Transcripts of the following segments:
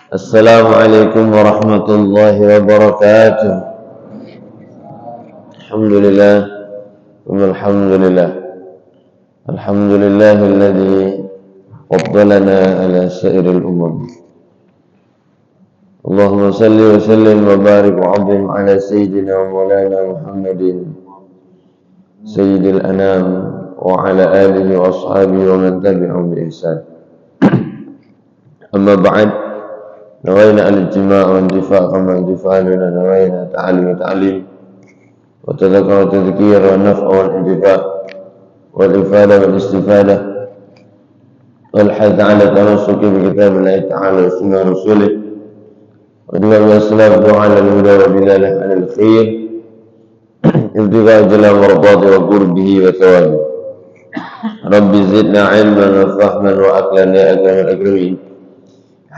Assalamualaikum warahmatullahi wabarakatuh. Alhamdulillah, alhamdulillah, alhamdulillahilladzi faddalana ala sa'iril umam. Allahumma salli wa sallim wa barik wa azim ala sayyidina wa maulana Muhammadin sayyidil anam wa ala alihi wa ashabihi wa man tabi'ahum bi ihsan. Amma ba'd. نوينا الاجتماع واندفاع كما اندفاع لنا نوينا تعلم وتعليم وتذكر وتذكير والنفع والانتفاع والإفادة والاستفادة والحث على التمسك بكتاب الله تعالى وسنة رسوله وإنما الإسلام على الهدى ودلالة على الخير ابتغاء جل مرضاته وقربه وثوابه. رب زدنا علما وفهما وأكلا يا أكرم الأكرمين.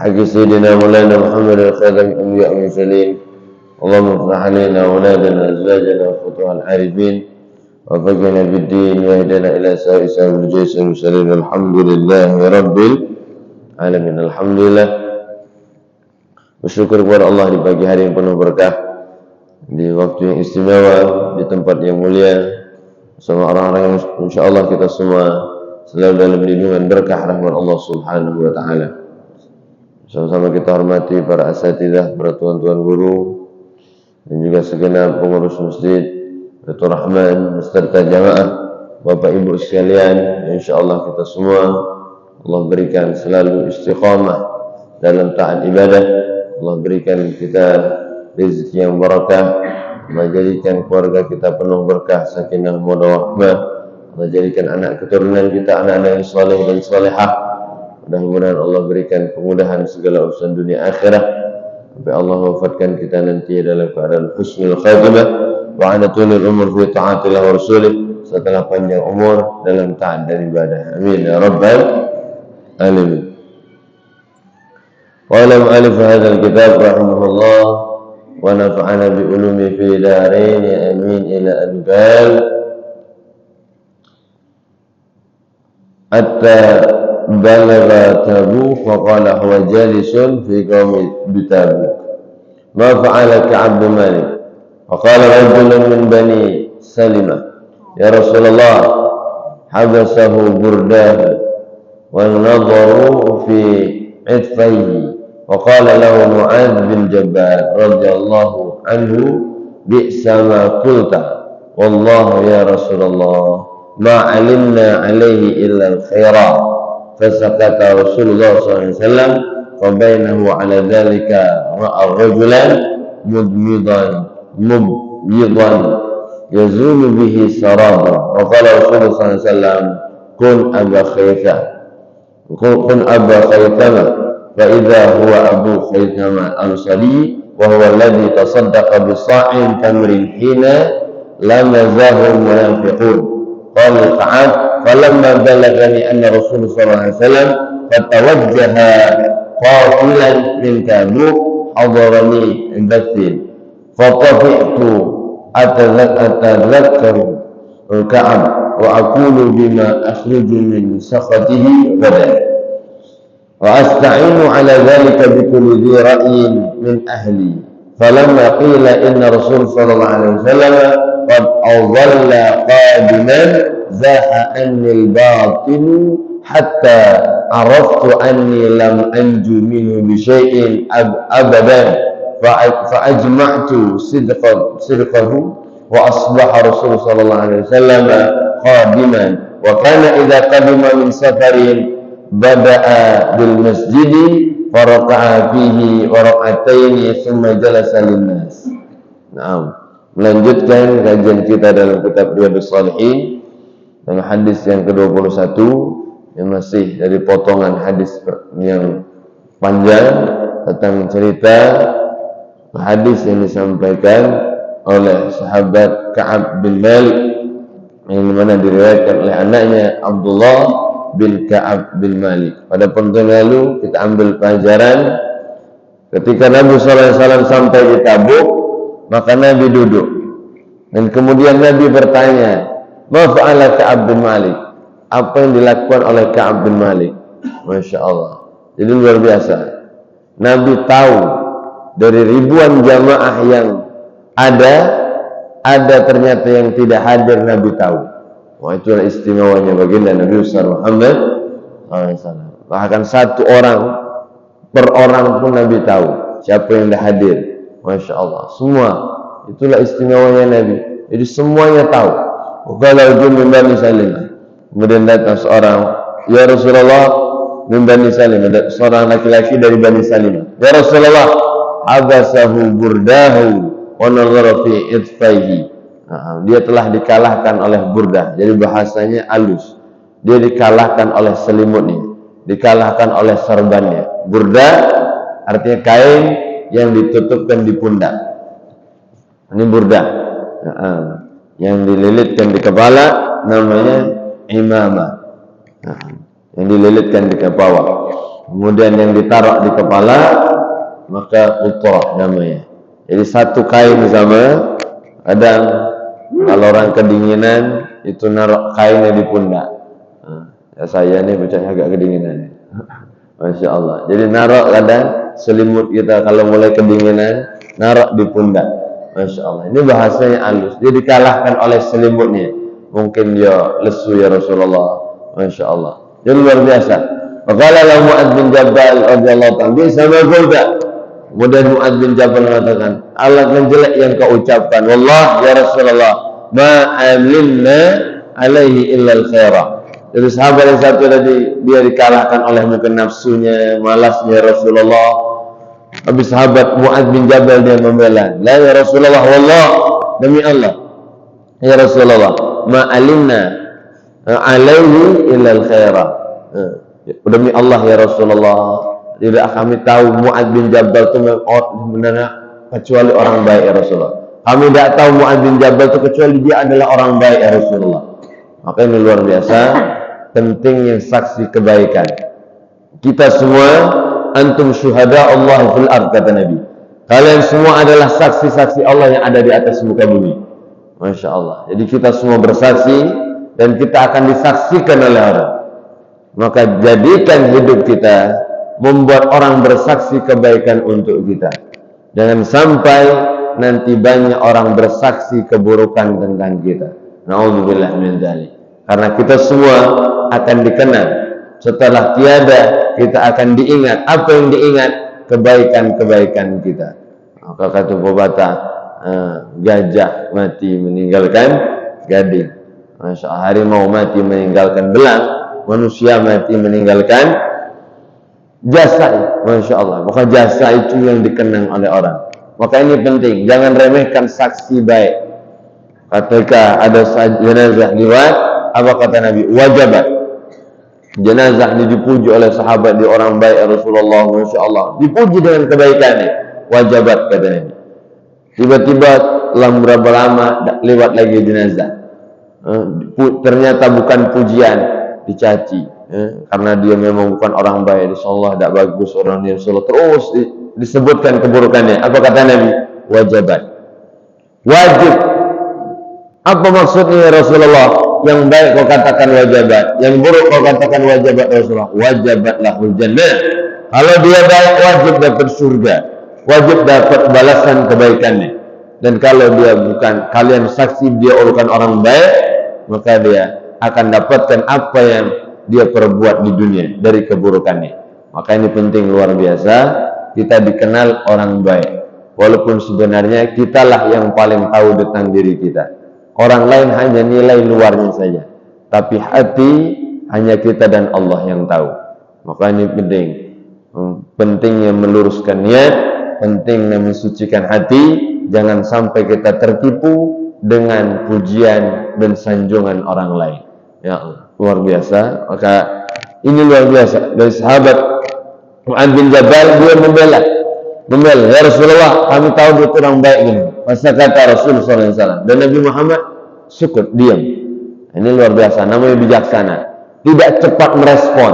حق سيدنا مولانا محمد خاتم الأنبياء والمرسلين. اللهم افتح علينا أولادنا أزواجنا وفتوح العارفين وفقنا في الدين واهدنا إلى سواء سبيل الجيش المرسلين. الحمد لله رب العالمين. Alhamdulillah, bersyukur kepada Allah di pagi hari yang penuh berkah, di waktu yang istimewa, di tempat yang mulia, sama orang-orang yang insyaallah kita semua selalu dalam lindungan berkah rahmat Allah Subhanahu wa taala. Sama-sama kita hormati para asatidzah, para tuan-tuan guru, dan juga segenap pengurus masjid, Baitur Rahman beserta jamaah, Bapak Ibu sekalian. Insyaallah kita semua Allah berikan selalu istiqamah dalam taat ibadah. Allah berikan kita rezeki yang barakah. Allah jadikan keluarga kita penuh berkah, sakinah, mawaddah, rahmah. Allah jadikan anak keturunan kita anak-anak yang saleh dan salehah. Mudah-mudahan Allah berikan kemudahan segala urusan dunia akhirat, sampai Allah wafatkan kita nanti dalam keadaan husnul khatimah wa ala tulil umur fi ta'atillah wa rasulih, setelah panjang umur dalam taat dan ibadah. Amin ya rabbal alamin. Wa alam alif hadzal kitab rahimahullah wa nafa'ana bi ulumi fi darain. Amin ila al-bal hatta بلغ تبوك وقال هو جالس في قوم بتابوك ما فعل كعب بن مالك. وقال رجل من بني سلمة يا رسول الله حبسه برداه والنظر في عطفيه. وقال له معاذ بن جبال رضي الله عنه بئس ما قلت والله يا رسول الله ما علمنا عليه إلا الخيرات. فسكت رسول الله صلى الله عليه وسلم فبينه على ذلك رأى رجلا مبيضا يزول به سراب. وقال رسول الله صلى الله عليه وسلم كن أبا خيثمة فإذا هو أبو خيثمة الأنصاري وهو الذي تصدق بصاع تمر حين لمزه المنافقون. قال كعب فلما بلغني أن رسول صلى الله عليه وسلم فتوجه قافلا من تبوك حضرني بث فطفئت أتذكر الكعب وأقول بما أخرج من سخطه غدا وأستعين على ذلك بكل ذي رأي من أهلي. فلما قيل إن رسول صلى الله عليه وسلم قد أظل قادما زاح عني الباطل حتى عرفت أني لم أنجو منه بشيء أبدا فأجمعت صدقه وأصبح رسول صلى الله عليه وسلم قادما. وكان إذا قدم من سفر بدأ بالمسجد فركع فيه وركعتين ثم جلس للناس. Naam. Melanjutkan kajian kita dalam kitab Riyadhus Shalihin dalam hadis yang ke-21 yang masih dari potongan hadis yang panjang tentang cerita hadis yang disampaikan oleh sahabat Ka'ab bin Malik yang mana diriwayatkan oleh anaknya Abdullah bin Ka'ab bin Malik. Pada pertemuan lalu kita ambil pelajaran ketika Nabi SAW sampai di Tabuk, maka Nabi duduk dan kemudian Nabi bertanya, "Ma fa'ala Ka'ab bin Malik?" Apa yang dilakukan oleh Ka'ab bin Malik? Masya Allah. Jadi luar biasa. Nabi tahu dari ribuan jamaah yang ada ternyata yang tidak hadir, Nabi tahu. Wah, itulah istimewanya baginda Nabi Muhammad SAW. Bahkan satu orang per orang pun Nabi tahu siapa yang tidak hadir. Masya Allah. Semua. Itulah istimewanya Nabi. Jadi semuanya tahu. Kalau min Bani Salim. Kemudian datang seorang, ya Rasulullah, min Bani Salim. Ada seorang laki-laki dari Bani Salim. Ya Rasulullah, habasahu burdahu wa nazara fi itfaihi. Dia telah dikalahkan oleh Burdah. Jadi bahasanya halus. Dia dikalahkan oleh selimutnya, dikalahkan oleh serbannya. Burdah artinya kain yang ditutupkan di pundak. Ini burdah. Yang dililitkan di kepala namanya imamah. Yang dililitkan di kepala. Kemudian yang ditaruh di kepala maka utra namanya. Jadi satu kain sama. Kadang kalau orang kedinginan itu naruh kainnya di pundak. Ya saya ini bocahnya agak kedinginan. Masya Allah. Jadi naruh kadang selimut kita kalau mulai kedinginan naruh di pundak. Masya Allah. Ini bahasanya halus. Dia dikalahkan oleh selimutnya. Mungkin dia lesu ya Rasulullah. Masya Allah. Jadi luar biasa. Faqala lahu Mu'adz bin Jabal radhiyallahu ta'ala bisa ma qulta. Kemudian Mu'adz bin Jabal mengatakan, Allah yang jelek yang kau ucapkan. Wallah ya Rasulullah, ma alimna alaihi illa al-khairah. Jadi sahabat yang satu tadi dia dikalahkan oleh mungkin nafsunya, malasnya Rasulullah. Habis sahabat Mu'adz bin Jabal dia membela. La ya Rasulullah, wallah demi Allah. Ya Rasulullah, ma alimna alaihi illa al-khairah. Demi Allah ya Rasulullah, tidak kami tahu Mu'adz bin Jabal itu sebenarnya kecuali orang baik ya Rasulullah. Kami tidak tahu Mu'adz bin Jabal itu kecuali dia adalah orang baik ya Rasulullah. Maka ini luar biasa pentingnya saksi kebaikan. Kita semua antum syuhada Allah fil ard kata Nabi. Kalian semua adalah saksi-saksi Allah yang ada di atas muka bumi. Masya Allah. Jadi kita semua bersaksi dan kita akan disaksikan oleh orang. Maka jadikan hidup kita membuat orang bersaksi kebaikan untuk kita. Jangan sampai nanti banyak orang bersaksi keburukan tentang kita. Na'udzubillah min dzalik. Karena kita semua akan dikenal. Setelah tiada, kita akan diingat. Apa yang diingat? Kebaikan-kebaikan kita. Maka kata pepatah, gajah mati meninggalkan gading. Masya Allah, harimau mati meninggalkan belang, manusia mati meninggalkan jasa. Masya Allah. Maka jasa itu yang dikenang oleh orang. Maka ini penting. Jangan remehkan saksi baik. Ketika ada jenazah lewat, apa kata Nabi? Wajabat. Jenazah ini dipuji oleh sahabat di orang baik Rasulullah. Masya Allah. Dipuji dengan kebaikannya. Wajabat kata Nabi. Tiba-tiba setelah berapa lama lewat lagi jenazah. Ternyata bukan pujian, dicaci. Karena dia memang bukan orang baik. Insyaallah tidak bagus orang dia. Insyaallah terus disebutkan keburukannya. Apa kata Nabi? Wajabat. Wajib. Apa maksudnya Rasulullah? Yang baik kau katakan wajabat, yang buruk kau katakan wajabat Rasulullah. Wajabatlah jannah. Kalau dia baik wajib dapat surga, wajib dapat balasan kebaikannya. Dan kalau dia bukan, kalian saksi dia bukan orang baik, maka dia akan dapatkan apa yang dia perbuat di dunia dari keburukannya. Maka ini penting luar biasa. Kita dikenal orang baik, walaupun sebenarnya kitalah yang paling tahu tentang diri kita. Orang lain hanya nilai luarnya saja, tapi hati hanya kita dan Allah yang tahu. Maka ini penting. Pentingnya meluruskan niat, pentingnya mensucikan hati. Jangan sampai kita tertipu dengan pujian dan sanjungan orang lain. Ya Allah, luar biasa. Maka ini luar biasa. Dari sahabat Mu'adz bin Jabal, dia membela. Ya Rasulullah, kami tahu dia orang baik gini. Masa kata Rasulullah SAW. Dan Nabi Muhammad sukut, diam. Ini luar biasa, namanya bijaksana. Tidak cepat merespon.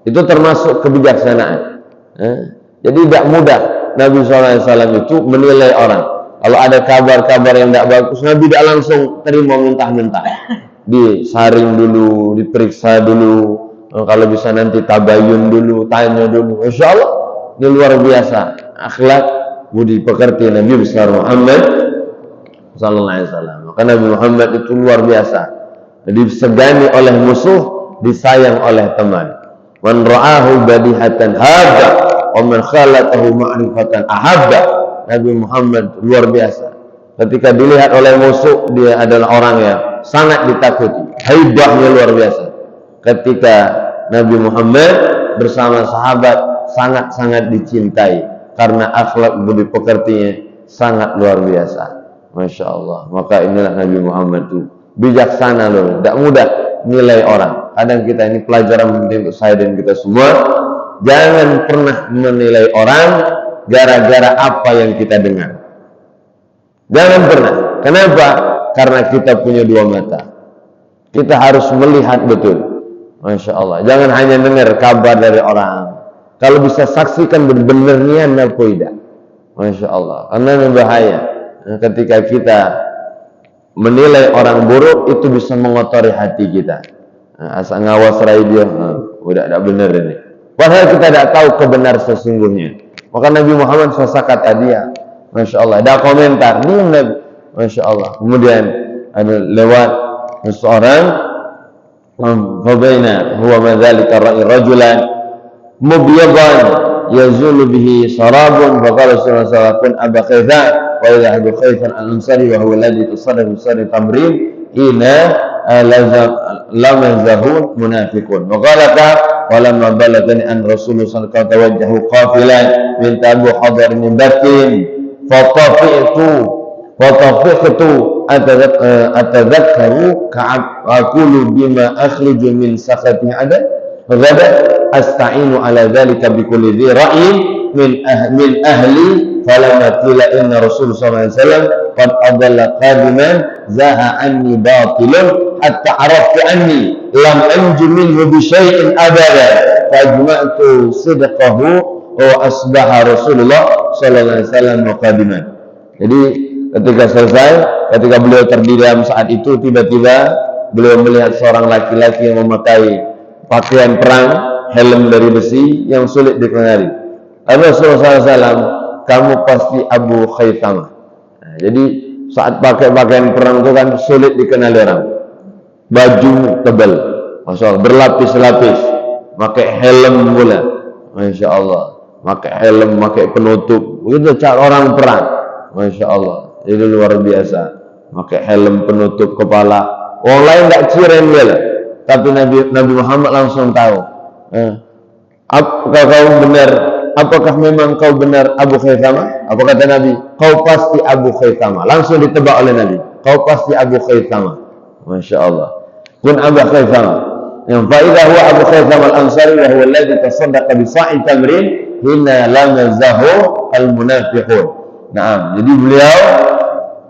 Itu termasuk kebijaksanaan. Jadi tidak mudah Nabi SAW itu menilai orang. Kalau ada kabar-kabar yang tidak bagus, Nabi tidak langsung terima mentah-mentah. Disaring dulu, diperiksa dulu. Kalau bisa nanti tabayun dulu, tanya dulu. Insya Allah Ini luar biasa akhlak budi pekerti Nabi besar Muhammad sallallahu alaihi wasallam. Maka Nabi Muhammad itu luar biasa. Jadi disegani oleh musuh, disayang oleh teman. Man ra'ahu badihatan habba wa man khalatahu ma'rifatan ahabba. Nabi Muhammad luar biasa. Ketika dilihat oleh musuh, dia adalah orang yang sangat ditakuti. Haibahnya luar biasa. Ketika Nabi Muhammad bersama sahabat sangat-sangat dicintai karena akhlak budi pekertinya sangat luar biasa. Masya Allah. Maka inilah Nabi Muhammad itu bijaksana loh. Tidak mudah nilai orang. Kadang kita ini pelajaran penting untuk saya dan kita semua. Jangan pernah menilai orang gara-gara apa yang kita dengar. Jangan pernah. Kenapa? Karena kita punya dua mata. Kita harus melihat betul. Masya Allah. Jangan hanya dengar kabar dari orang. Kalau bisa saksikan benar-benarnya apa tidak. Masya Allah. Karena ini bahaya. Ketika kita menilai orang buruk, itu bisa mengotori hati kita. Asal ngawas radio, udah tidak benar ini. Padahal kita tidak tahu kebenar sesungguhnya. Maka Nabi Muhammad SAW kata dia, Masya Allah, ada komentar, ini Nabi, Masya Allah. Kemudian ada lewat seseorang, fabaina huwa madzalika ra'i rajulan mubyadan yazulu bihi sarabun faqala sallallahu alaihi wasallam aba khayza wa idha abu khayzan al-ansari wa huwa alladhi tusaddafu sari tamrin ina lamazahu munafiqun wa qalaka walamma balagani an rasulullah sallallahu alaihi wasallam tawajjahu qafilan min tabu hadar min batin fatafiqtu atadhakkaru ka'aqulu bima akhriju min sakhati adad ghada asta'inu ala dhalika bikulli dhi ra'yin min ahli falamma qila inna rasul sallallahu alaihi wasallam qad adalla qadiman zaha anni batilun hatta araftu anni lam anju minhu bi syai'in abada fajma'tu sidqahu wa asbaha rasulullah sallallahu alaihi wasallam qadiman. Jadi ketika selesai, ketika beliau terdiam saat itu, tiba-tiba beliau melihat seorang laki-laki yang memakai pakaian perang, helm dari besi yang sulit dikenali. Rasulullah SAW, kamu pasti Abu Khaythamah. Nah, jadi saat pakai pakaian perang itu kan sulit dikenali orang. Baju tebal, Masya Allah, berlapis-lapis, pakai helm pula, Masya Allah, pakai helm, pakai penutup, begitu cara orang perang, Masya Allah. Jadi luar biasa, pakai helm penutup kepala. Orang lain nggak ciren dia lah, tapi Nabi Muhammad langsung tahu. Apakah kau benar? Apakah memang kau benar Abu Khaythamah? Apa kata Nabi? Kau pasti Abu Khaythamah. Langsung ditebak oleh Nabi. Kau pasti Abu Khaythamah. Masya Allah. Kun Abu Khaythamah. Yang fa'idah huwa Abu Khaythamah al-Ansari wa huwa alladhi tasaddaqa bi sa'i tamrin hina lamazahu al-munafiqun. Nah, jadi beliau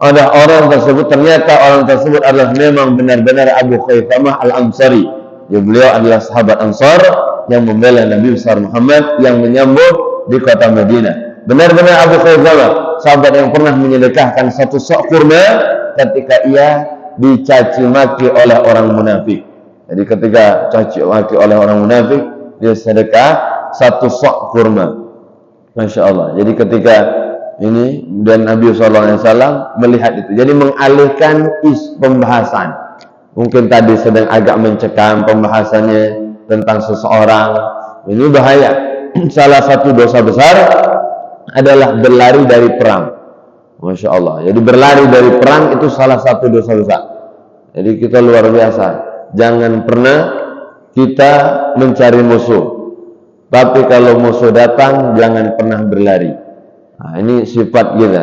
ada orang tersebut, ternyata orang tersebut adalah memang benar-benar Abu Khaythamah al-Ansari. Ya, beliau adalah sahabat Ansar yang membela Nabi besar Muhammad yang menyambut di kota Madinah. Benar-benar Abu Khaythamah, sahabat yang pernah menyedekahkan satu sok kurma ketika ia dicaci maki oleh orang munafik. Jadi ketika caci maki oleh orang munafik, dia sedekah satu sok kurma. Masya Allah. Jadi ketika ini dan Nabi SAW melihat itu, jadi mengalihkan pembahasan. Mungkin tadi sedang agak mencekam pembahasannya tentang seseorang, ini bahaya. Salah satu dosa besar adalah berlari dari perang. Masya Allah. Jadi berlari dari perang itu salah satu dosa besar. Jadi kita luar biasa. Jangan pernah kita mencari musuh, tapi kalau musuh datang jangan pernah berlari. Nah, ini sifat kita.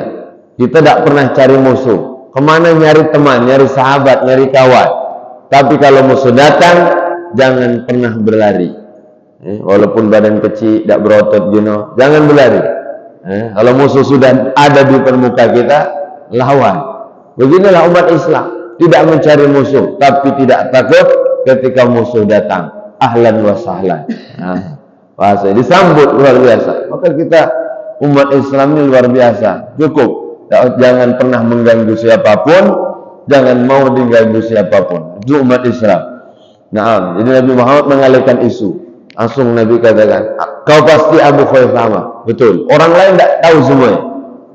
Kita tidak pernah cari musuh. Kemana nyari teman, nyari sahabat, nyari kawan. Tapi kalau musuh datang, jangan pernah berlari. Walaupun badan kecil, tidak berotot, jangan berlari. Kalau musuh sudah ada di permuka kita, lawan. Beginilah umat Islam. Tidak mencari musuh, tapi tidak takut ketika musuh datang. Ahlan wa sahlan. Bahasa disambut luar biasa. Maka kita umat Islam ini luar biasa. Cukup. Jangan pernah mengganggu siapapun, jangan mau diganggu siapapun. Itu umat Islam. Nah, jadi Nabi Muhammad mengalihkan isu. Langsung Nabi katakan, kau pasti Abu Khaisamah. Betul. Orang lain tidak tahu semuanya.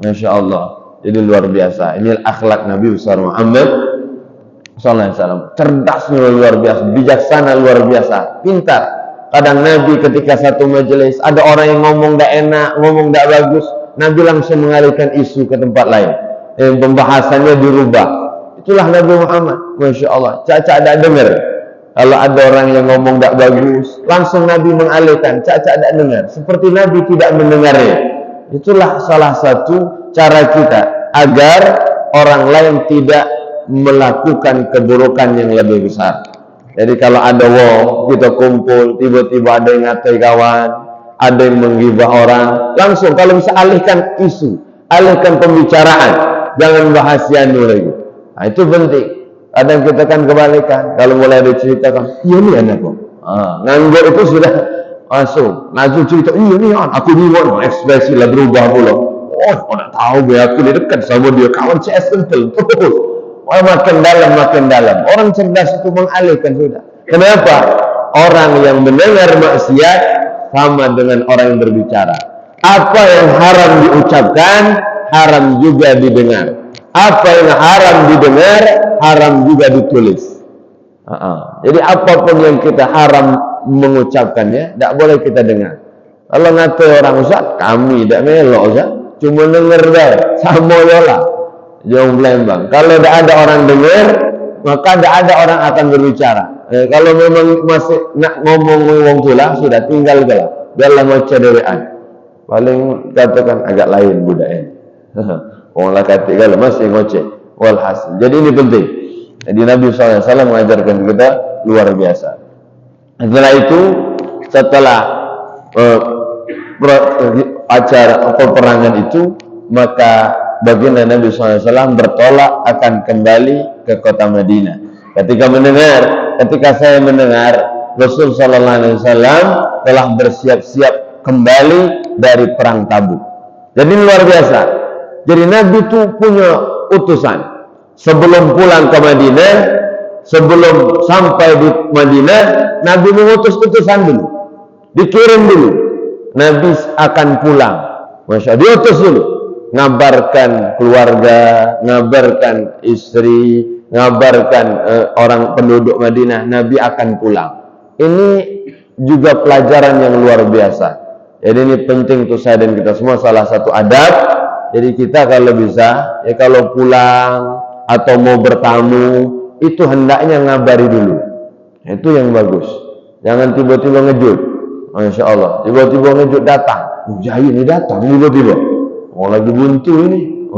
Masya Allah. Jadi luar biasa. Ini akhlak Nabi besar Muhammad sallallahu alaihi wasallam. Cerdasnya luar biasa, bijaksana luar biasa, pintar. Kadang Nabi ketika satu majelis ada orang yang ngomong tidak enak, ngomong tidak bagus, Nabi langsung mengalihkan isu ke tempat lain. Pembahasannya dirubah. Itulah Nabi Muhammad. Masya Allah. Caca tidak dengar. Kalau ada orang yang ngomong tidak bagus, langsung Nabi mengalihkan. Caca tidak dengar. Seperti Nabi tidak mendengarnya. Itulah salah satu cara kita agar orang lain tidak melakukan keburukan yang lebih besar. Jadi kalau ada kita kumpul, tiba-tiba ada yang ngatai kawan, ada yang menggibah orang, langsung kalau bisa alihkan isu, alihkan pembicaraan, jangan bahas yang lagi. Nah, itu penting. Kadang kita kan kebalikan, kalau mulai diceritakan, iya nih anak kok. Nganggur itu sudah langsung cerita, iya nih aku nih ekspresi lah berubah pula. Oh, tidak tahu aku di dekat sama dia, kawan CS kental. Makin dalam. Orang cerdas itu mengalihkan sudah. Kenapa? Orang yang mendengar maksiat sama dengan orang yang berbicara. Apa yang haram diucapkan, haram juga didengar. Apa yang haram didengar, haram juga ditulis. Jadi apapun yang kita haram mengucapkannya, tidak boleh kita dengar. Kalau ngatai orang Ustaz, kami tidak melok Ustaz, cuma dengar dah, sama yola. Jauh belembang. Kalau tidak ada orang dengar, maka tidak ada orang akan berbicara. Kalau memang masih nak ngomong tulah, sudah tinggal galah. Dalam macam dewean. Paling katakan agak lain budaya. Orang lah kata kalau masih ngoceh. Walhasil. Jadi ini penting. Jadi Nabi SAW mengajarkan kita luar biasa. Setelah itu, setelah acara peperangan itu, maka baginda Nabi SAW bertolak akan kembali ke kota Madinah. Ketika saya mendengar Rasul Sallallahu Alaihi Wasallam telah bersiap-siap kembali dari perang Tabuk. Jadi luar biasa. Jadi Nabi itu punya utusan. Sebelum pulang ke Madinah, sebelum sampai di Madinah, Nabi mengutus utusan dulu, dikirim dulu. Nabi akan pulang. Masya Allah, diutus dulu. Ngabarkan keluarga, ngabarkan istri, ngabarkan orang penduduk Madinah, Nabi akan pulang. Ini juga pelajaran yang luar biasa. Jadi ini penting untuk saya dan kita semua, salah satu adab. Jadi kita kalau bisa, ya kalau pulang atau mau bertamu, itu hendaknya ngabari dulu. Itu yang bagus. Jangan tiba-tiba ngejut. Masya Allah, tiba-tiba ngejut datang. Jahil ini datang tiba-tiba. Oh lagi buntu ini,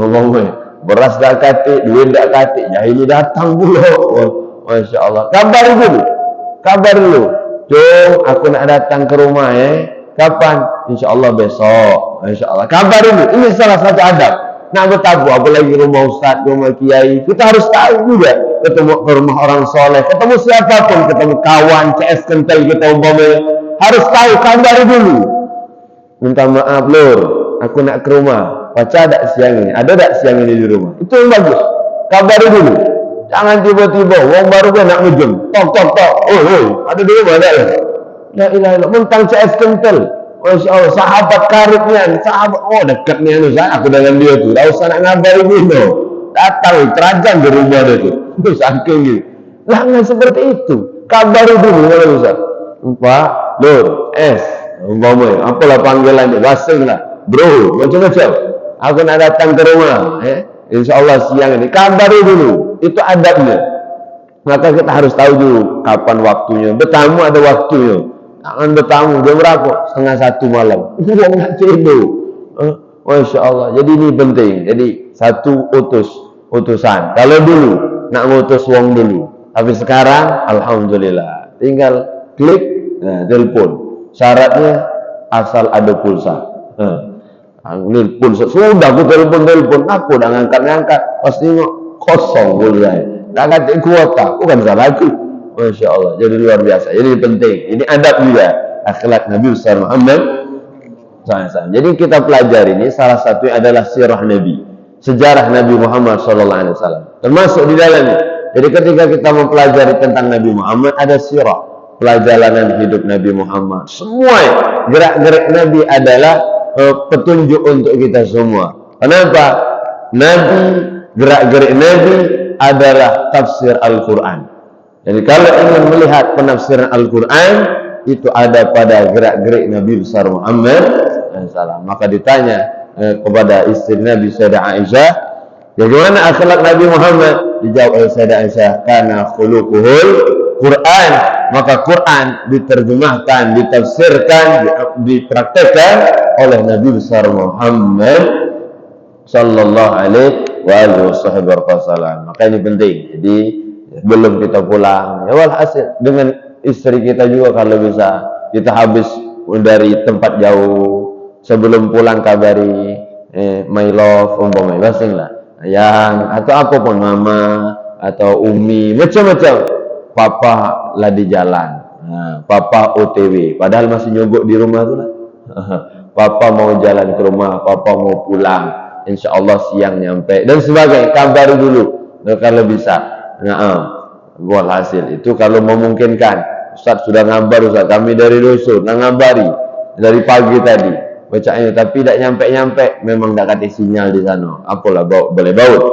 beras dah katik, duit dah katik, jahil ini datang pula. Masya Allah. Kabar dulu. Jom, aku nak datang ke rumah Kapan? Insya Allah besok. Insya Allah. Kabar dulu. Ini salah satu adab. Nak bertabu, apalagi rumah ustaz, rumah kiai. Kita harus tahu juga. Ketemu ke rumah orang soleh, ketemu siapapun, ketemu kawan, CS kental kita umpamanya. Harus tahu, kabar dulu. Minta maaf lur, aku nak ke rumah. Baca tak siang ini? Ada tak siang ini di rumah? Itu yang bagus. Kabari dulu. Jangan tiba-tiba wong baru kan nak ngejem. Tok. Ada di rumah tak? La ilaha illallah. Mentang CS kental. Masya Allah, sahabat karibnya, dekatnya aku dengan dia tu. Tak usah nak ngabari dulu. Datang kerajaan di rumah dia tu. Saking gitu. Jangan seperti itu. Kabari dulu kalau bisa. Pak, lur, umpamanya, apalah panggilannya, basing lah, bro, macam-macam. Aku nak datang ke rumah, insya Allah siang ini, kabari dulu, itu adabnya. Maka kita harus tahu dulu kapan waktunya. Bertamu ada waktunya. Jangan bertamu jam berapa? 1:30 malam. Uang nak tidur. Masya Allah. Jadi ini penting. Jadi satu utusan. Kalau dulu nak ngutus uang dulu, tapi sekarang alhamdulillah, tinggal klik, telepon. Syaratnya asal ada pulsa. Ini pulsa sudah aku telepon, aku dah ngangkat, pasti kosong pulsa. Tak kata kuota, bukan salah aku. Masya Allah, jadi luar biasa. Jadi penting. Ini adab juga akhlak Nabi besar Muhammad SAW. Jadi kita pelajari ini salah satu adalah sirah Nabi, sejarah Nabi Muhammad SAW. Termasuk di dalamnya. Jadi ketika kita mempelajari tentang Nabi Muhammad ada sirah. pelajaran hidup Nabi Muhammad. Semua gerak-gerik Nabi adalah petunjuk untuk kita semua. Kenapa? Nabi, gerak-gerik Nabi adalah tafsir Al-Quran. Jadi kalau ingin melihat penafsiran Al-Quran, itu ada pada gerak-gerik Nabi besar Muhammad SAW. Maka ditanya kepada istri Nabi Sayyidah Aisyah, bagaimana akhlak Nabi Muhammad? Dijawab oleh Sayyidah Aisyah, karena khuluquhul Quran. Maka Quran diterjemahkan, ditafsirkan, dipraktekkan oleh Nabi besar Muhammad sallallahu alaihi wasallam. Maka ini penting. Jadi belum kita pulang, ya walhasil dengan istri kita juga kalau bisa kita habis dari tempat jauh, sebelum pulang kabari my love, umpamanya basing lah, yang atau apapun, mama atau umi, macam-macam, papa lah di jalan, papa OTW, padahal masih nyogok di rumah tu lah. Papa mau jalan ke rumah, papa mau pulang, insya Allah siang nyampe dan sebagainya, kabari dulu kalau bisa. Walhasil itu kalau memungkinkan. Ustaz sudah ngabar, Ustaz kami dari dusun ngabari dari pagi tadi bacanya, tapi tidak nyampe-nyampe, memang tidak ada sinyal di sana, apalah boleh baut.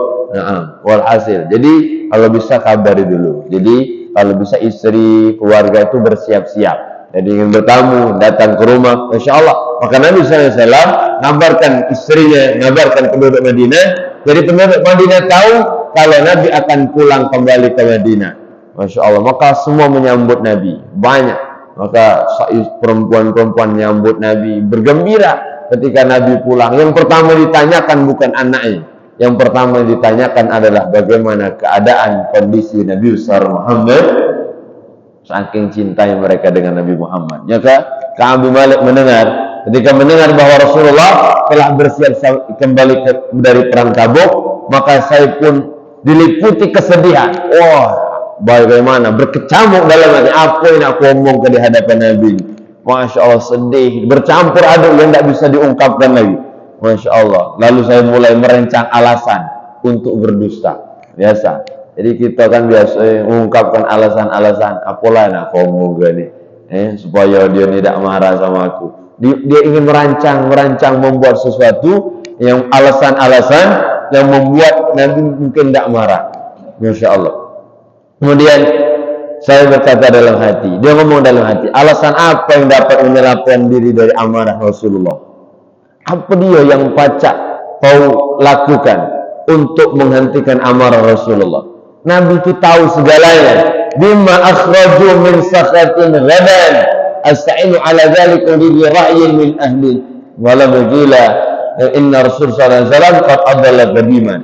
Walhasil, jadi kalau bisa kabari dulu. Jadi kalau bisa istri keluarga itu bersiap-siap, jadi ingin bertamu datang ke rumah, Masya Allah. Maka Nabi SAW ngabarkan istrinya, ngabarkan penduduk Madinah. Jadi penduduk Madinah tahu kalau Nabi akan pulang kembali ke Madinah. Masya Allah, maka semua menyambut Nabi, banyak. Maka perempuan-perempuan menyambut Nabi, bergembira ketika Nabi pulang. Yang pertama ditanyakan bukan anaknya, yang pertama ditanyakan adalah bagaimana keadaan kondisi Nabi besar Muhammad. Saking cintai mereka dengan Nabi Muhammad. Maka Ka'ab bin Malik mendengar, ketika mendengar bahwa Rasulullah telah bersiap kembali dari perang Tabuk, maka saya pun diliputi kesedihan. Wah, bagaimana berkecamuk dalam hati, apa yang aku omong ke di hadapan Nabi. Masya Allah, sedih, bercampur aduk yang tidak bisa diungkapkan lagi. Masya Allah. Lalu saya mulai merancang alasan untuk berdusta. Biasa. Jadi kita kan biasa mengungkapkan alasan-alasan, apalah yang aku omong gini, supaya dia tidak marah sama aku. Dia ingin merancang membuat sesuatu yang alasan-alasan yang membuat Nabi mungkin tidak marah. Masya Allah. Kemudian saya berkata dalam hati, dia ngomong dalam hati, alasan apa yang dapat menyelamatkan diri dari amarah Rasulullah? Apa dia yang pacak kau lakukan untuk menghentikan amarah Rasulullah? Nabi itu tahu segalanya. Bima akhraju min sakhatin ghadan asta'inu ala dzalika bi ra'yin min ahli wala qila inna Rasul sallallahu alaihi wasallam qad adalla qadiman.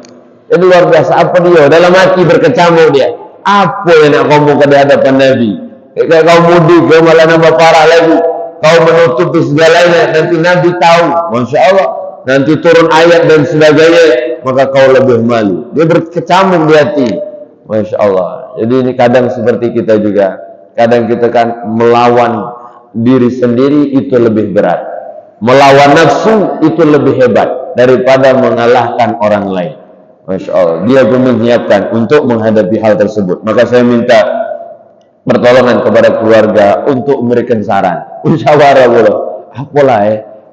Jadi luar biasa, apa dia dalam hati berkecamuk dia. Apa yang nak ngomong ke hadapan Nabi? Kalau kau mudik, kau malah nambah parah lagi. Kau menutupi segalanya, nanti Nabi tahu. Masya Allah, nanti turun ayat dan sebagainya, maka kau lebih malu. Dia berkecamuk di hati. Masya Allah. Jadi ini kadang seperti kita juga. Kadang kita kan melawan diri sendiri itu lebih berat. Melawan nafsu itu lebih hebat daripada mengalahkan orang lain. Masya Allah, dia pun menyiapkan untuk menghadapi hal tersebut. Maka saya minta pertolongan kepada keluarga untuk memberikan saran. Musyawarah boleh. Apalah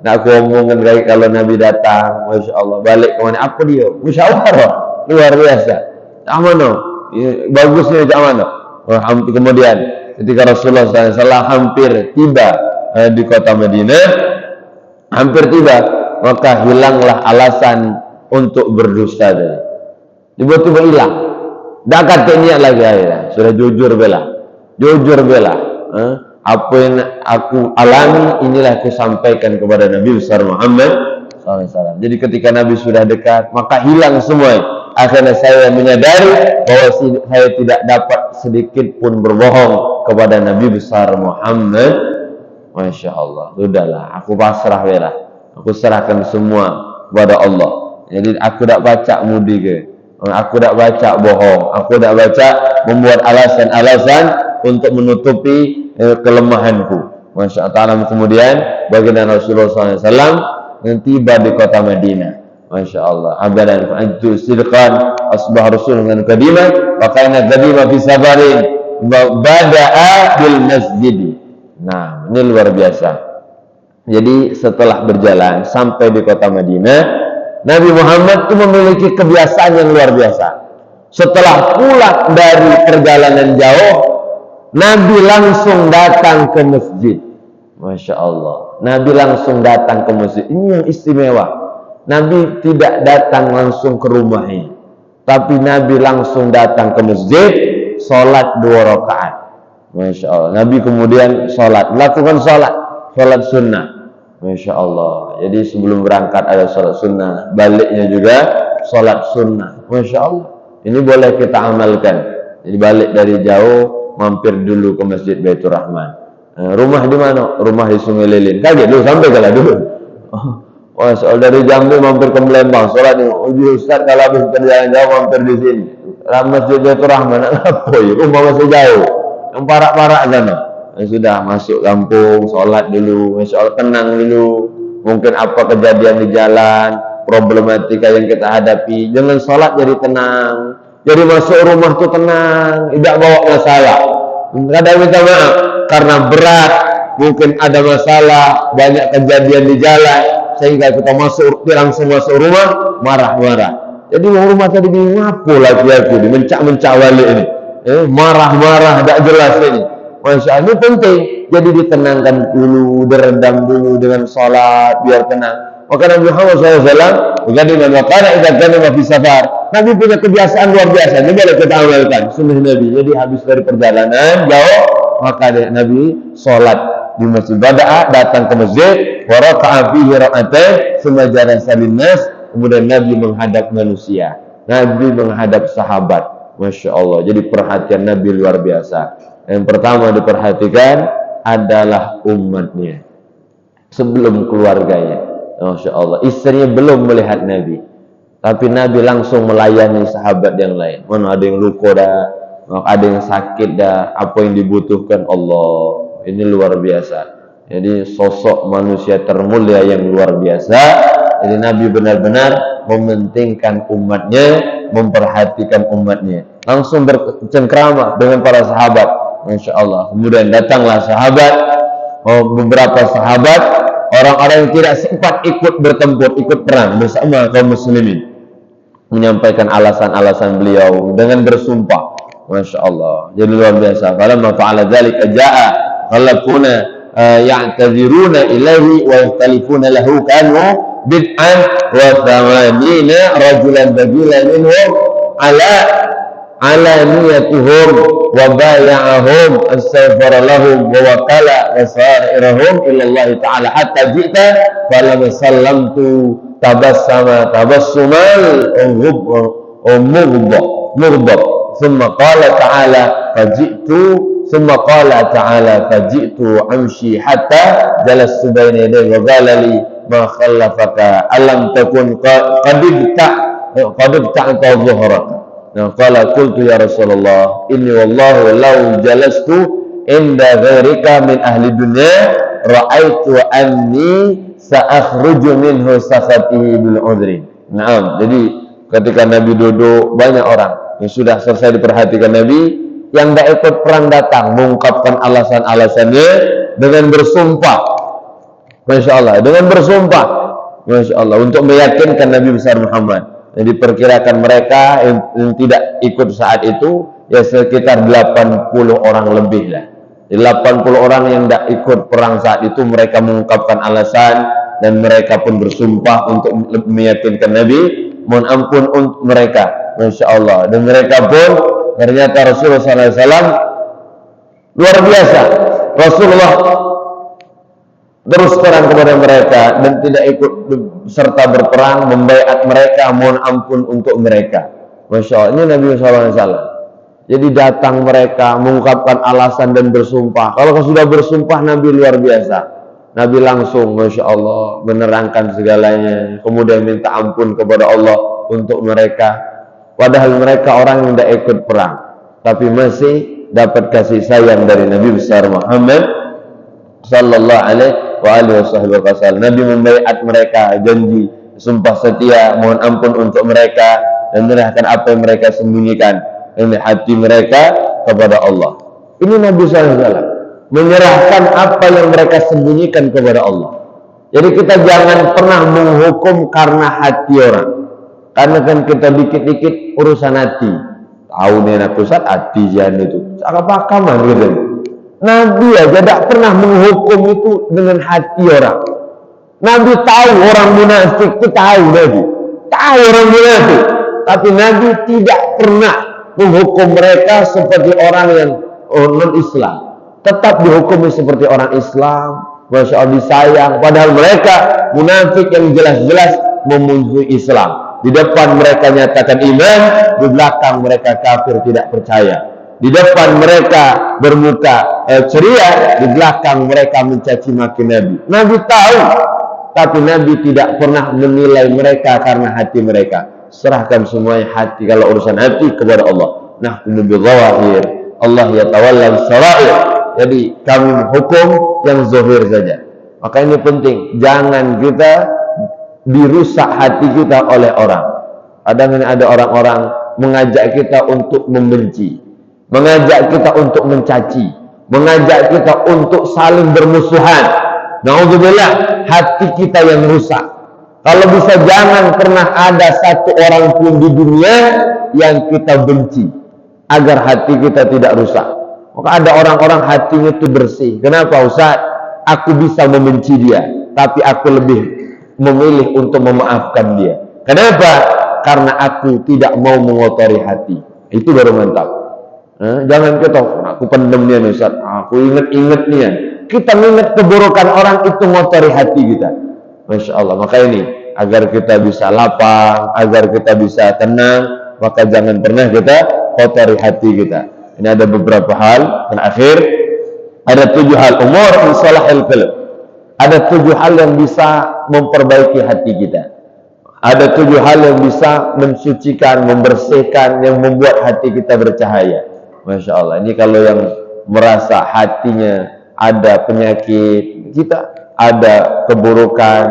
nak aku omongkan lagi kalau Nabi datang, Masya Allah, balik kemana? Apa dia? Musyawarah luar biasa. Amano, bagusnya amano. Kemudian ketika Rasulullah SAW hampir tiba di kota Madinah, hampir tiba, maka hilanglah alasan untuk berdusta tadi. Tiba-tiba hilang. Dah kata niat lagi akhirnya. Sudah jujur bela. Apa yang aku alami, inilah aku sampaikan kepada Nabi besar Muhammad SAW. Jadi ketika Nabi sudah dekat, maka hilang semua. Akhirnya saya menyadari bahwa saya tidak dapat sedikit pun berbohong kepada Nabi besar Muhammad. Masya Allah. Sudahlah, aku pasrah bela. Aku serahkan semua kepada Allah. Jadi aku tak baca mudi ke, aku tak baca bohong, aku tak baca membuat alasan-alasan untuk menutupi kelemahanku. Masya Allah. Kemudian baginda Rasulullah SAW yang tiba di kota Madinah. Masya Allah. Abadan fa'ajtu sidqan asbah Rasul dengan kadiman, pakainya kadima fi sabarin. bada'a bil masjid. Nah, ini luar biasa. Jadi setelah berjalan sampai di kota Madinah, Nabi Muhammad itu memiliki kebiasaan yang luar biasa. Setelah pulang dari perjalanan jauh, Nabi langsung datang ke masjid. Masya Allah. Nabi langsung datang ke masjid. Ini yang istimewa. Nabi tidak datang langsung ke rumahnya, tapi Nabi langsung datang ke masjid, sholat 2 rakaat. Masya Allah. Nabi kemudian melakukan sholat sunnah. Masya Allah. Jadi sebelum berangkat ada sholat sunnah, baliknya juga sholat sunnah. Masya Allah. Ini boleh kita amalkan. Jadi balik dari jauh, mampir dulu ke Masjid Baitur Rahman. Rumah di mana? Rumah di Sungai Lilin. Kaget dulu, sampai kalah dulu. Masya Allah, dari Jambi mampir ke Melembang. Sholat ini, Ustaz kalau habis perjalanan jauh mampir di sini. Masjid Baitur Rahman. Apa ya? Rumah masih jauh. Yang parak-parak sana. Sudah masuk kampung, sholat dulu, Masya Allah, tenang dulu. Mungkin apa kejadian di jalan, problematika yang kita hadapi, jangan sholat jadi tenang. Jadi masuk rumah tuh tenang, tidak bawa masalah. Kadang minta maaf karena berat, mungkin ada masalah, banyak kejadian di jalan, sehingga kita langsung masuk rumah marah-marah. Jadi rumah tadi bingung apa laki-laki ini, mencak-mencak balik ini, marah-marah, tidak jelas ini. Masya Allah, ini penting. Jadi ditenangkan dulu, diredam dulu dengan sholat, biar tenang. Maka Nabi Muhammad SAW, bagaimana wakana idza kana fi safar. Nabi punya kebiasaan luar biasa. Ini boleh kita amalkan sunnah Nabi. Jadi habis dari perjalanan jauh, maka Nabi sholat di masjid. Bada'a, datang ke masjid, wa raka'a fihi rak'atain, tsumma jalasa linnas. Kemudian Nabi menghadap manusia. Nabi menghadap sahabat. Masya Allah. Jadi perhatian Nabi luar biasa. Yang pertama diperhatikan adalah umatnya sebelum keluarganya. Masya Allah, istrinya belum melihat Nabi, tapi Nabi langsung melayani sahabat yang lain. Mana ada yang luka dah, ada yang sakit dah, apa yang dibutuhkan Allah. Ini luar biasa. Jadi sosok manusia termulia yang luar biasa. Jadi Nabi benar-benar mementingkan umatnya, memperhatikan umatnya. Langsung bercengkrama dengan para sahabat. Masya Allah. Kemudian datanglah sahabat, beberapa sahabat, orang-orang yang tidak sempat ikut bertempur, ikut perang bersama kaum muslimin, menyampaikan alasan-alasan beliau dengan bersumpah. Masya Allah. Jadi luar biasa. Falamma fa'ala dzalika jaa'a khalaquna ya'taziruna ilaihi wa yahtalifuna lahu kanu bid'an wa thamanina rajulan bagila minhum ala niyatihum wa baya'ahum astaghfara lahum wa wakala wasairahum ilallah ta'ala hatta ji'ta falam sallamtu tabassama tabassumal mughdab thumma qala ta'ala faji'tu amshi hatta jalastu baina yadayhi wa qala li ma khallafaka alam takun qad ta'ta dhuhraka. Nah, qala qultu ya Rasulullah inni wallahu law jalastu inda ghairika min ahli dunya ra'aitu anni sa'akhruju minhu sakhatihi bil udhri. Naam, jadi ketika Nabi duduk, banyak orang yang sudah selesai diperhatikan Nabi, yang tidak ikut perang datang mengungkapkan alasan-alasannya dengan bersumpah. Masya Allah, dengan bersumpah, Masya Allah, untuk meyakinkan Nabi besar Muhammad. Yang diperkirakan mereka yang tidak ikut saat itu ya sekitar 80 orang lebih lah. 80 orang yang tidak ikut perang saat itu, mereka mengungkapkan alasan dan mereka pun bersumpah untuk meyakinkan Nabi. Mohon ampun untuk mereka, Masya Allah. Dan mereka pun ternyata Rasulullah SAW luar biasa. Rasulullah terus terang kepada mereka dan tidak ikut serta berperang, membaiat mereka, mohon ampun untuk mereka. Masya Allah, ini Nabi SAW. Jadi datang mereka mengungkapkan alasan dan bersumpah. Kalau sudah bersumpah, Nabi luar biasa. Nabi langsung, Masya Allah, menerangkan segalanya, kemudian minta ampun kepada Allah untuk mereka. Padahal mereka orang yang tidak ikut perang, tapi masih dapat kasih sayang dari Nabi besar Muhammad sallallahu alaihi wasallam. Nabi membaiat mereka, janji sumpah setia, mohon ampun untuk mereka dan menyerahkan apa yang mereka sembunyikan dari hati mereka kepada Allah. Ini Nabi SAW menyerahkan apa yang mereka sembunyikan kepada Allah. Jadi kita jangan pernah menghukum karena hati orang. Karena kan kita dikit-dikit urusan hati. Tahu nih anak Ustaz, hati jangan itu. Apa-apa gitu. Nabi aja tidak pernah menghukum itu dengan hati orang. Nabi tahu orang munafik itu, tahu Nabi. Tahu orang munafik. Tapi Nabi tidak pernah menghukum mereka seperti orang yang non-Islam. Tetap dihukumi seperti orang Islam. Masya Allah disayang. Padahal mereka munafik yang jelas-jelas memusuhi Islam. Di depan mereka nyatakan iman, di belakang mereka kafir tidak percaya. Di depan mereka bermuka ceria, di belakang mereka mencaci maki Nabi. Nabi tahu, tapi Nabi tidak pernah menilai mereka karena hati mereka. Serahkan semuanya hati, kalau urusan hati kepada Allah. Nahkumu bidzawahir, Allah yatawalla sarair. Jadi kami menghukum yang zahir saja. Maka ini penting, jangan kita dirusak hati kita oleh orang. Kadang ada orang-orang mengajak kita untuk membenci, mengajak kita untuk mencaci, mengajak kita untuk saling bermusuhan. Naudzubillah, hati kita yang rusak. Kalau bisa jangan pernah ada satu orang pun di dunia yang kita benci, agar hati kita tidak rusak. Maka ada orang-orang hatinya itu bersih. Kenapa Ustaz? Aku bisa membenci dia, tapi aku lebih memilih untuk memaafkan dia. Kenapa? Karena aku tidak mau mengotori hati. Itu baru mantap. Jangan kita, aku pendem nih Ustaz, aku inget-inget nih ya. Kita ingat keburukan orang itu ngotori hati kita. Masya Allah. Maka ini, agar kita bisa lapang, agar kita bisa tenang, maka jangan pernah kita kotori hati kita. Ini ada beberapa hal. Dan akhir, ada 7 hal umur insalahil qalb. Ada 7 hal yang bisa memperbaiki hati kita. Ada 7 hal yang bisa mensucikan, membersihkan, yang membuat hati kita bercahaya. Masya Allah. Ini kalau yang merasa hatinya ada penyakit, kita ada keburukan,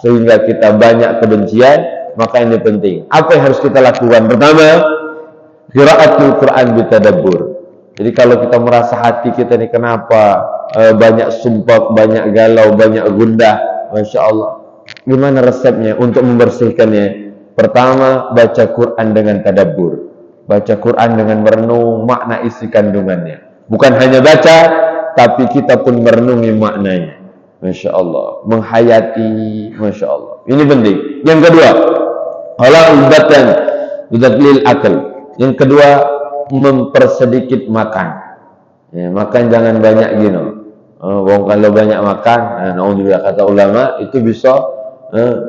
sehingga kita banyak kebencian, maka ini penting. Apa yang harus kita lakukan? Pertama, qiraatul Quran bitadabbur. Jadi kalau kita merasa hati kita ini kenapa banyak sumpah, banyak galau, banyak gundah, Masya Allah, gimana resepnya untuk membersihkannya? Pertama, baca Quran dengan tadabbur. Baca Quran dengan merenung makna isi kandungannya. Bukan hanya baca, tapi kita pun merenungi maknanya. Masya Allah, menghayati, Masya Allah. Ini penting. Yang kedua, halal lil akal. Yang kedua, mempersedikit makan. Ya, makan jangan banyak gini. Kalau banyak makan, naudzubillah, kata ulama, itu bisa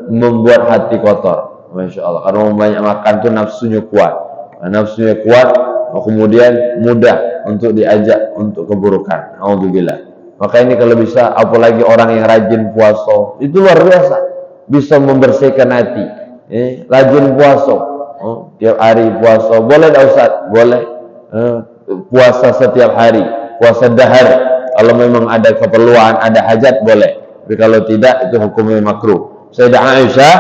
membuat hati kotor. Masya Allah. Karena banyak makan itu nafsunya kuat. Nafsunya kuat, kemudian mudah untuk diajak untuk keburukan. Naudzubillah. Maka ini kalau bisa, apalagi orang yang rajin puasa, itu luar biasa, bisa membersihkan hati. Rajin puasa, tiap hari puasa, boleh tak Ustaz? Boleh. Puasa setiap hari, puasa dahar. Kalau memang ada keperluan, ada hajat, boleh. Tapi kalau tidak, itu hukumnya makruh. Sayyidah Aisyah,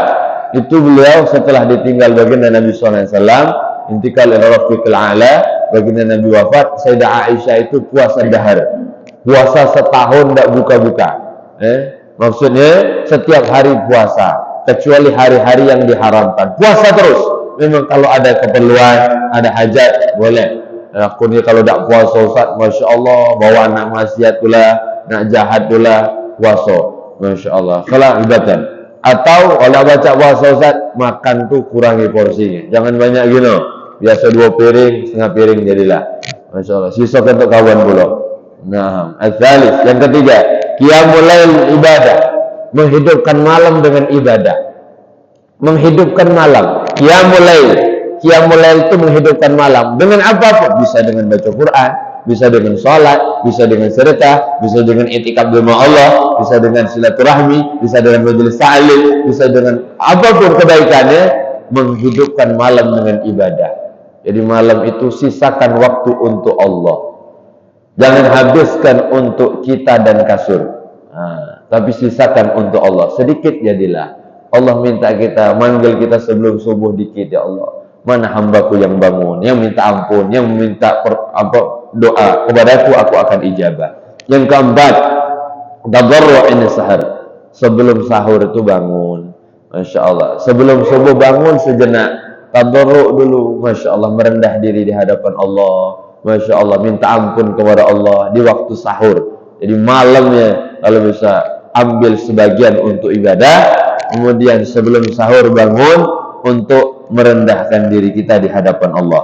itu beliau setelah ditinggal baginda Nabi SAW, intikal ila rafiqil a'la, baginda Nabi wafat, Sayyidah Aisyah itu puasa dahar. Puasa setahun tidak buka-buka. Maksudnya setiap hari puasa, kecuali hari-hari yang diharamkan. Puasa terus. Memang kalau ada keperluan, ada hajat, boleh. Aku ni kalau tak puasa Ustaz, Masya Allah, bawa anak maksiat pula, nak jahat pula, puasa. Masya Allah. Salah ibatan. Atau kalau baca puasa Ustaz, makan tu kurangi porsinya. Jangan banyak gini. Biasa 2 piring, setengah piring jadilah. Masya Allah. Sisa untuk kawan pula. Nah, al-thalith, yang ketiga, qiyamul lail ibadah, menghidupkan malam dengan ibadah. Menghidupkan malam, qiyamul lail. Qiyamul lail itu menghidupkan malam dengan apapun, bisa dengan baca Quran, bisa dengan salat, bisa dengan sedekah, bisa dengan i'tikaf di rumah Allah, bisa dengan silaturahmi, bisa dengan majelis ta'lim, bisa dengan apapun kebaikannya, menghidupkan malam dengan ibadah. Jadi malam itu sisakan waktu untuk Allah. Jangan habiskan untuk kita dan kasur, tapi sisakan untuk Allah. Sedikit jadilah. Allah minta kita, manggil kita sebelum subuh dikit, ya Allah. Mana hambaku yang bangun, yang minta ampun, yang minta doa kepadaku, aku akan ijabah. Yang keempat, tadarru' ini sahur. Sebelum sahur itu bangun, Masya Allah. Sebelum subuh bangun sejenak, tadarru' dulu, Masya Allah, merendah diri di hadapan Allah, Masya Allah, minta ampun kepada Allah di waktu sahur. Jadi malamnya kalau bisa ambil sebagian untuk ibadah, kemudian sebelum sahur bangun untuk merendahkan diri kita di hadapan Allah.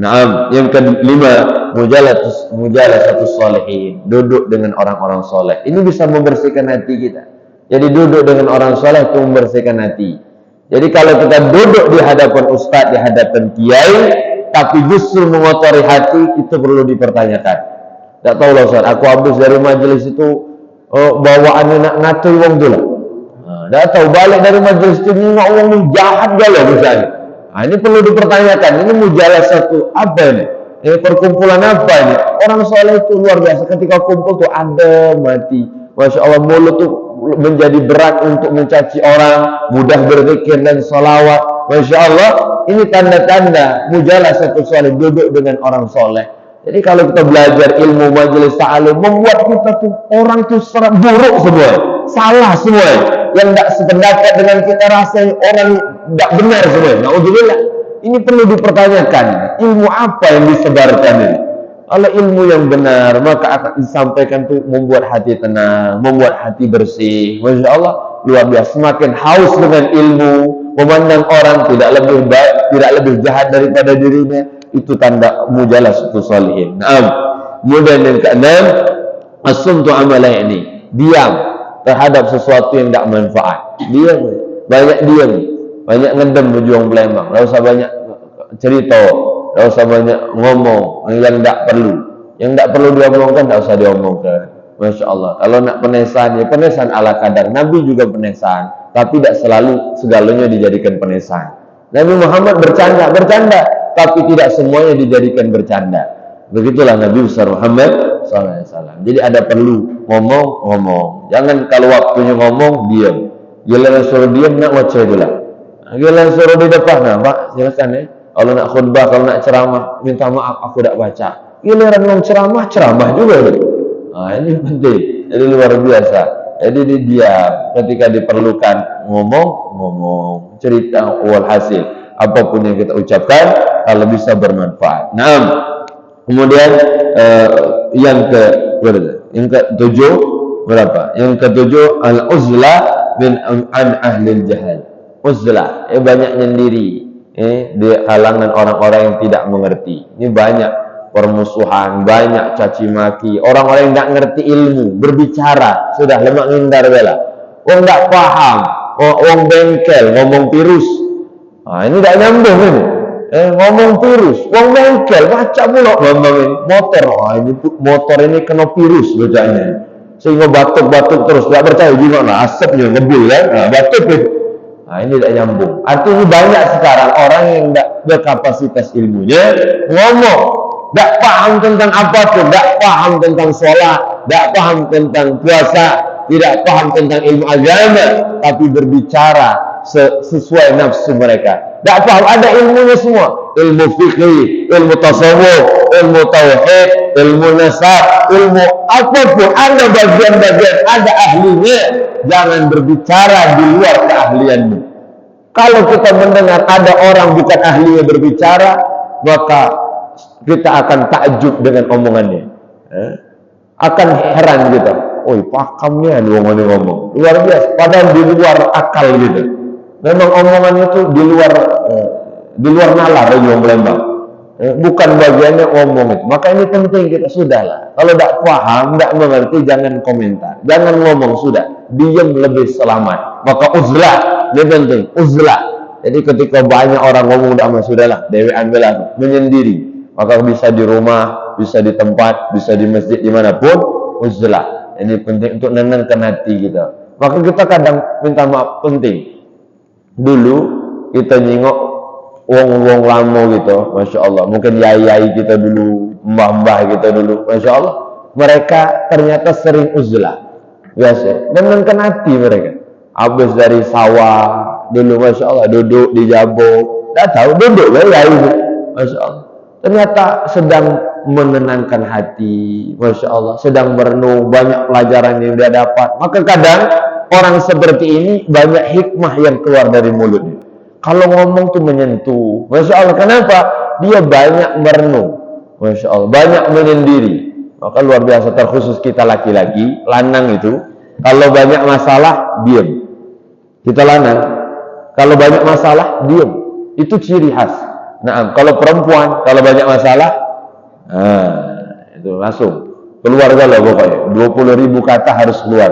Naam, yang kelima, mujalasatus sholihin, duduk dengan orang-orang soleh. Ini bisa membersihkan hati kita. Jadi duduk dengan orang soleh itu membersihkan hati. Jadi kalau kita duduk di hadapan ustadz, di hadapan kiai, tapi justru mengotori hati, itu perlu dipertanyakan. Tak tahu lah Ustaz, aku habis dari majelis itu bawaannya nak ngatur wong dulu. Dah tahu balik dari majelis itu nengok wong jahat galau misalnya. Ini perlu dipertanyakan. Ini mujalah satu apa ini? Ini perkumpulan apa ini? Orang soleh itu luar biasa. Ketika kumpul tuh adem mati. Masya Allah, mulut tuh menjadi berat untuk mencaci orang, mudah berzikir dan salawat. Masya Allah, ini tanda-tanda mujalah satu soleh, duduk dengan orang soleh. Jadi kalau kita belajar ilmu majelis ta'alim, membuat kita tuh orang tuh buruk semua, salah semua. Yang tidak sependapat dengan kita rasanya orang tidak benar semua. Na'udzubillah. Ini perlu dipertanyakan. Ilmu apa yang disebarkan ini? Kalau ilmu yang benar, maka akan disampaikan tuh membuat hati tenang, membuat hati bersih. Masya Allah, luar biasa. Semakin haus dengan ilmu, memandang orang tidak lebih baik, tidak lebih jahat daripada dirinya, itu tanda mujalasatus sholihin. Naam. Kemudian yang keenam, as-sumtu amalayni, diam terhadap sesuatu yang tidak manfaat. Diam, banyak diam, banyak ngedem berjuang Palembang. Tidak usah banyak cerita, tidak usah banyak ngomong yang tidak perlu. Yang tidak perlu diomongkan, tidak usah diomongkan. Masya Allah. Kalau nak penesan, ya penesan ala kadar. Nabi juga penesan, tapi tidak selalu segalanya dijadikan penesan. Nabi Muhammad bercanda, tapi tidak semuanya dijadikan bercanda. Begitulah Nabi besar Muhammad SAW. Jadi ada perlu ngomong. Jangan kalau waktunya ngomong diam. Giliran suruh diam nak wacah dulu. Giliran suruh di depan, nah Pak silakan ya. Kalau nak khutbah, kalau nak ceramah, minta maaf aku tidak baca. Giliran mau ceramah juga. Ini penting. Jadi luar biasa. Jadi diam. Ketika diperlukan ngomong, cerita walhasil. Apapun yang kita ucapkan, kalau bisa bermanfaat. Nah, kemudian yang ketujuh berapa? Yang ketujuh al-uzlah min an ahlil jahal. Uzlah, banyak nyendiri di kalangan orang-orang yang tidak mengerti. Ini banyak permusuhan, banyak caci maki, orang-orang yang tidak ngerti ilmu, berbicara sudah lemak ngindar bela. Orang tidak paham, orang bengkel ngomong virus. Ini tidak nyambung ini. Ngomong virus, orang bengkel baca pula ngomongin motor. Ini motor ini kena virus bacanya. Sehingga batuk-batuk terus, tidak percaya gimana asapnya ngebul kan? Batuk itu. Ini tidak nyambung. Artinya banyak sekarang orang yang tidak berkapasitas ilmunya ngomong, tidak paham tentang apapun, tidak paham tentang sholat, tidak paham tentang puasa, tidak paham tentang ilmu agama, tapi berbicara sesuai nafsu mereka. Tidak paham, ada ilmunya semua, ilmu fikih, ilmu tasawuf, ilmu tauhid, ilmu nasab, ilmu apapun, ada bagian-bagian, ada ahlinya. Jangan berbicara di luar keahlianmu. Kalau kita mendengar ada orang bukan ahlinya berbicara, maka kita akan takjub dengan omongannya. Akan heran kita. Pakamnya dua ngomong. Luar biasa. Padahal di luar akal gitu. Memang omongannya itu di luar nalar yang Palembang. Bukan bagiannya ngomong itu. Maka ini penting kita sudahlah. Kalau tidak paham, tidak mengerti, jangan komentar, jangan ngomong, sudah diam lebih selamat. Maka uzlah, ini penting, uzlah. Jadi ketika banyak orang ngomong, sudahlah, dewean belah, menyendiri. Maka bisa di rumah, bisa di tempat, bisa di masjid, dimanapun, uzlah. Ini penting untuk nenangkan hati kita. Maka kita kadang minta maaf, penting. Dulu kita nyingok wong-wong lama gitu, Masya Allah. Mungkin yai-yai kita dulu, mbah-mbah kita dulu, Masya Allah. Mereka ternyata sering uzlah. Biasa, menenangkan hati mereka. Habis dari sawah, dulu Masya Allah, duduk di jabok. Tak tahu, duduk lah yai. Masya Allah. Ternyata sedang menenangkan hati, Masya Allah, sedang merenung, banyak pelajaran yang dia dapat. Maka kadang orang seperti ini banyak hikmah yang keluar dari mulutnya. Kalau ngomong tuh menyentuh, Masya Allah. Kenapa? Dia banyak merenung, Masya Allah, banyak menyendiri. Maka luar biasa, terkhusus kita laki-laki, lanang itu, kalau banyak masalah, diam. Kita lanang, kalau banyak masalah, diam. Itu ciri khas. Nah, kalau perempuan, kalau banyak masalah, itu langsung keluar galau pokoknya. 20.000 kata harus keluar.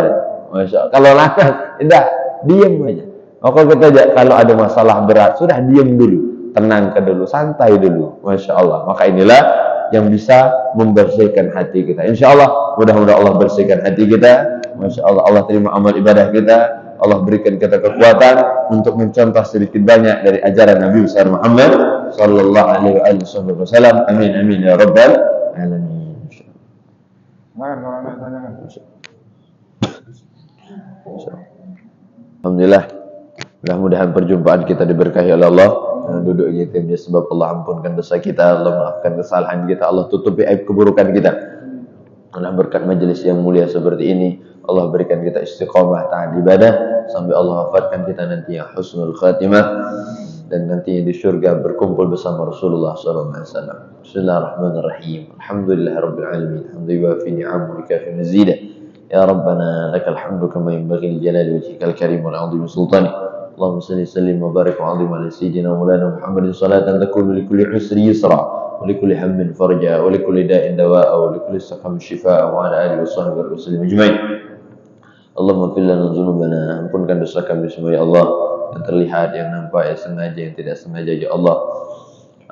Masya Allah. Kalau lanang, tidak, diam aja. Maka kita kalau ada masalah berat, sudah diam dulu, tenangkan dulu, santai dulu. Masya Allah. Maka inilah yang bisa membersihkan hati kita. Insya Allah, mudah-mudahan Allah bersihkan hati kita. Masya Allah, Allah terima amal ibadah kita. Allah berikan kita kekuatan untuk mencontoh sedikit banyak dari ajaran Nabi besar Muhammad sallallahu alaihi wasallam. Amin amin ya rabbal alamin. Alhamdulillah, mudah-mudahan perjumpaan kita diberkahi oleh Allah. Duduk yatimnya sebab Allah ampunkan dosa kita, Allah maafkan kesalahan kita, Allah tutupi aib keburukan kita. Allah berkat majelis yang mulia seperti ini, Allah berikan kita istiqamah taat ibadah sampai Allah wafatkan kita nantinya husnul khatimah dan nantinya di surga berkumpul bersama Rasulullah sallallahu alaihi wasallam. Bismillahirrahmanirrahim. Alhamdulillahirabbil alamin. Hamdan yuwafi ni'amahu wa yukafi mazidah. Ya Rabbana lakal hamdu kama yanbaghi li jalali wajhikal karim wal 'azimi sultanik. Allahumma salli sallim wa barik wa 'azim ala sayyidina maulana Muhammadin salatan takunu li kulli usri yusra ولكل هم فرجا ولكل داء دواء ولكل سقم شفاء وعلى آله وصحبه وسلم أجمعين. Allahumma fil lana dzunubana, ampunkan dosa kami semua ya Allah, yang terlihat, yang nampak, yang sengaja, yang tidak sengaja ya Allah.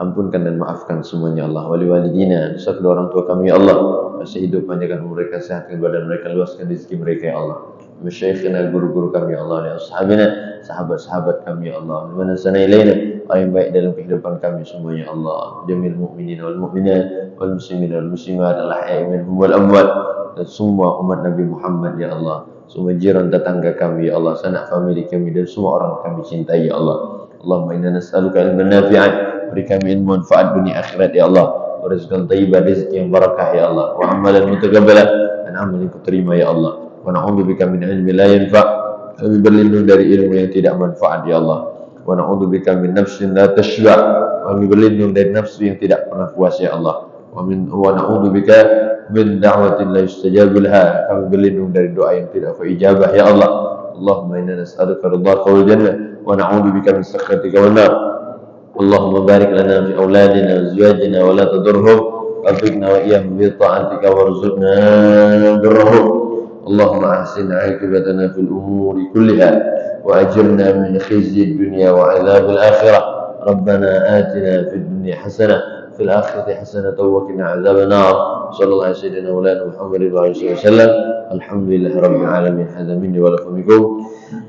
Ampunkan dan maafkan semuanya Allah. Wali walidina, dosa kedua orang tua kami ya Allah, masih hidup, panjangkan umur mereka, sehatkan badan mereka, luaskan rezeki mereka ya Allah. Masyaikhina, guru-guru kami ya Allah, ya ashabina, sahabat-sahabat kami ya Allah, mana sana ilaina, yang baik dalam kehidupan kami semuanya Allah. Jamil mu'minin wal mu'minat wal muslimin wal muslimat al ahya'i minhum wal amwat, dan semua umat Nabi Muhammad ya Allah, semua jiran tetangga kami ya Allah, sanak famili kami dan semua orang kami cintai ya Allah. Allahumma inna nas'aluka ilman nafi'an, beri kami ilmu manfaat dunia akhirat ya Allah, wa rizqan thayyiban, rezeki yang barakah ya Allah, wa amalan mutaqabbalan, dan amal yang kuterima ya Allah. Wa na'udzubika min ilmin la yanfa', kami berlindung dari ilmu yang tidak manfaat ya Allah. Wa na'udzubika min nafsin la tashba', kami berlindung dari nafsu yang tidak pernah puas ya Allah. Wa na'udzubika min da'watin la yustajabu laha, kami berlindung dari doa yang tidak ijabah ya Allah. Allahumma inna nas'aluka ridhaka wal jannah wa na'udzubika min sakhatika wan nar. Allahumma barik lana fi auladina wa azwajina wa la tadurhum, wafiqna wa iyyahum bi ta'atika warzuqna birrahum. Allahumma ahsin 'aqibatana fil umuri kulliha wa ajirna min khizyi dunya wa 'adzabil akhirah. Rabbana atina fid dunya hasanah fil akhirati hasanah wa qina 'adzaban nar. Sallallahu alaihi sayyidina maulana Muhammadin wa alihi wasallam. Alhamdulillahirabbil alamin. Hadza minni wa lakum.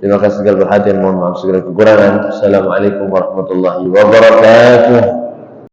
Terima kasih segala perhatian, mohon maaf segala kekurangan. Assalamualaikum warahmatullahi wabarakatuh.